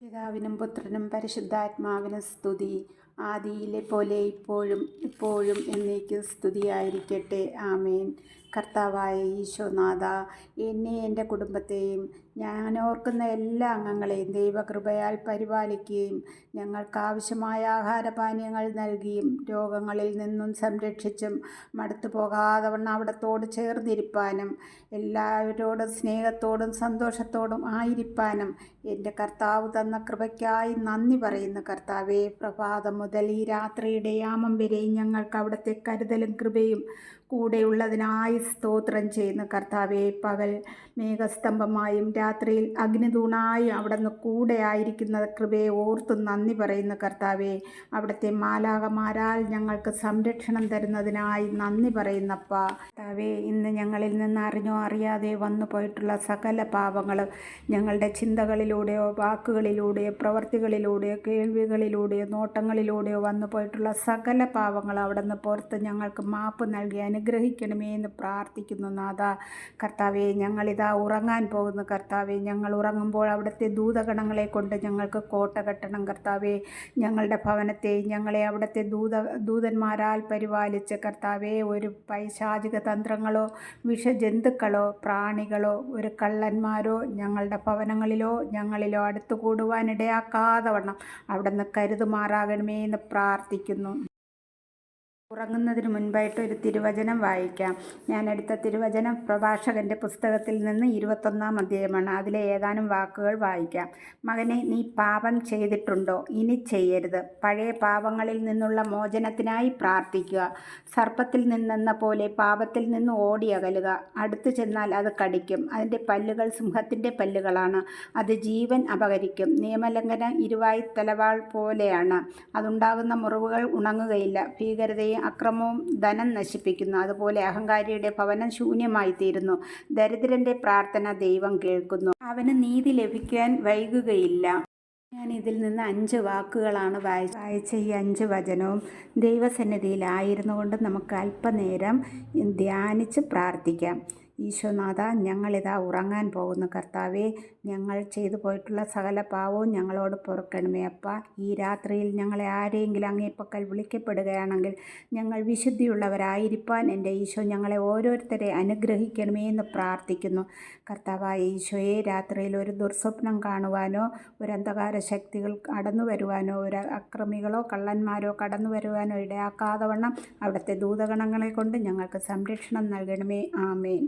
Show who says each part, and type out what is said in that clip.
Speaker 1: പിതാവിനും പുത്രനും പരിശുദ്ധാത്മാവിനും സ്തുതി. ആദിയിലെ പോലെ ഇപ്പോഴും എപ്പോഴും എന്നേക്കും സ്തുതിയായിരിക്കട്ടെ. ആമേൻ. കർത്താവായ ഈശോനാഥ, എന്നെ എൻ്റെ കുടുംബത്തെയും ഞാൻ ഓർക്കുന്ന എല്ലാ അംഗങ്ങളെയും ദൈവകൃപയാൽ പരിപാലിക്കുകയും ഞങ്ങൾക്കാവശ്യമായ ആഹാരപാനീയങ്ങൾ നൽകിയും രോഗങ്ങളിൽ നിന്നും സംരക്ഷിച്ചും മടുത്തു പോകാതെ വണ്ണം അവിടത്തോട് ചേർന്നിരിപ്പാനും എല്ലാവരോടും സ്നേഹത്തോടും സന്തോഷത്തോടും ആയിരിപ്പാനും എൻ്റെ കർത്താവ് തന്ന കൃപയ്ക്കായി നന്ദി പറയുന്നു. കർത്താവേ, പ്രഭാതം മുതൽ ഈ രാത്രിയുടെ യാമം വരെയും ഞങ്ങൾക്ക് അവിടുത്തെ കരുതലും കൃപയും കൂടെയുള്ളതിനായി സ്തോത്രം ചെയ്യുന്നു. കർത്താവേ, പകൽ മേഘസ്തംഭമായും രാത്രിയിൽ അഗ്നിതൂണായും അവിടുന്ന് കൂടെ ആയിരിക്കുന്ന കൃപയെ ഓർത്ത് നന്ദി പറയുന്നു. കർത്താവേ, അവിടുത്തെ മാലാഖമാരാൽ ഞങ്ങൾക്ക് സംരക്ഷണം തരുന്നതിനായി നന്ദി പറയുന്നപ്പ. കർത്താവേ, ഇന്ന് ഞങ്ങളിൽ നിന്ന് അറിഞ്ഞോ അറിയാതെ വന്നു പോയിട്ടുള്ള സകല പാപങ്ങളും ഞങ്ങളുടെ ചിന്തകളിലൂടെയോ വാക്കുകളിലൂടെയോ പ്രവർത്തികളിലൂടെയോ കേൾവികളിലൂടെയോ നോട്ടങ്ങളിലൂടെയോ വന്നു പോയിട്ടുള്ള സകല പാപങ്ങളും അവിടുന്ന് പുറത്ത് ഞങ്ങൾക്ക് മാപ്പ് നൽകി അനുഗ്രഹിക്കണമേ എന്ന് പ്രാർത്ഥിക്കുന്നു. നാഥ, കർത്താവേ, ഞങ്ങളിതാ ഉറങ്ങാൻ പോകുന്നു. കർത്താവേ, ഞങ്ങൾ ഉറങ്ങുമ്പോൾ അവിടുത്തെ ദൂതഗണങ്ങളെ കൊണ്ട് ഞങ്ങൾക്ക് കോട്ട കെട്ടണം. കർത്താവേ, ഞങ്ങളുടെ ഭവനത്തെ ഞങ്ങളെ അവിടുത്തെ ദൂതന്മാരാൽ പരിപാലിച്ച് കർത്താവേ, ഒരു പൈശാചിക തന്ത്രങ്ങളോ വിഷജന്തുക്കളോ പ്രാണികളോ ഒരു കള്ളന്മാരോ ഞങ്ങളുടെ ഭവനങ്ങളിലോ ഞങ്ങളിലോ അടുത്തു കൂടുവാനിടയാക്കാതെ വണ്ണം അവിടുന്ന് കരുതുമാറാകണമേ എന്ന് പ്രാർത്ഥിക്കുന്നു. ഉറങ്ങുന്നതിന് മുൻപായിട്ട് ഒരു തിരുവചനം വായിക്കാം. ഞാൻ എടുത്ത തിരുവചനം പ്രഭാഷകൻ്റെ പുസ്തകത്തിൽ നിന്ന് 21-ാം അധ്യായമാണ്. അതിലെ ഏതാനും വാക്കുകൾ വായിക്കാം. മകനെ, നീ പാപം ചെയ്തിട്ടുണ്ടോ? ഇനി ചെയ്യരുത്. പഴയ പാപങ്ങളിൽ നിന്നുള്ള മോചനത്തിനായി പ്രാർത്ഥിക്കുക. സർപ്പത്തിൽ നിന്നെന്ന പോലെ പാപത്തിൽ നിന്ന് ഓടി അകലുക. അടുത്തു ചെന്നാൽ അത് കടിക്കും. അതിൻ്റെ പല്ലുകൾ സിംഹത്തിൻ്റെ പല്ലുകളാണ്. അത് ജീവൻ അപഹരിക്കും. നിയമലംഘനം ഇരുവായ് തലവാൾ പോലെയാണ്. അതുണ്ടാകുന്ന മുറിവുകൾ ഉണങ്ങുകയില്ല. ഭീകരതയും അക്രമവും ധനം നശിപ്പിക്കുന്നു. അതുപോലെ അഹങ്കാരിയുടെ ഭവനം ശൂന്യമായിത്തീരുന്നു. ദരിദ്രൻ്റെ പ്രാർത്ഥന ദൈവം കേൾക്കുന്നു. അവന് നീതി ലഭിക്കാൻ വൈകുകയില്ല. ഞാൻ ഇതിൽ നിന്ന് 5 വാക്കുകളാണ് വായിച്ച ഈ 5 വചനവും ദൈവസന്നിധിയിലായിരുന്നു കൊണ്ട് നമുക്ക് അല്പനേരം ധ്യാനിച്ച് പ്രാർത്ഥിക്കാം. ഈശോനാഥ, ഞങ്ങളിതാ ഉറങ്ങാൻ പോകുന്നു. കർത്താവേ, ഞങ്ങൾ ചെയ്തു പോയിട്ടുള്ള സകല പാവവും ഞങ്ങളോട് പൊറുക്കണമേ അപ്പ. ഈ രാത്രിയിൽ ഞങ്ങളെ ആരെങ്കിലും അങ്ങേപ്പക്കൽ വിളിക്കപ്പെടുകയാണെങ്കിൽ ഞങ്ങൾ വിശുദ്ധിയുള്ളവരായിരിക്കാൻ എൻ്റെ ഈശോ ഞങ്ങളെ ഓരോരുത്തരെ അനുഗ്രഹിക്കണമേ എന്ന് പ്രാർത്ഥിക്കുന്നു. കർത്താവായ ഈശോയെ, രാത്രിയിൽ ഒരു ദുർസ്വപ്നം കാണുവാനോ ഒരു അന്ധകാര ശക്തികൾ കടന്നു വരുവാനോ ഒരു അക്രമികളോ കള്ളന്മാരോ കടന്നു വരുവാനോ ഇടയാക്കാതെ വണ്ണം അവിടുത്തെ ദൂതഗണങ്ങളെ കൊണ്ട് ഞങ്ങൾക്ക് സംരക്ഷണം നൽകണമേ. ആമേൻ.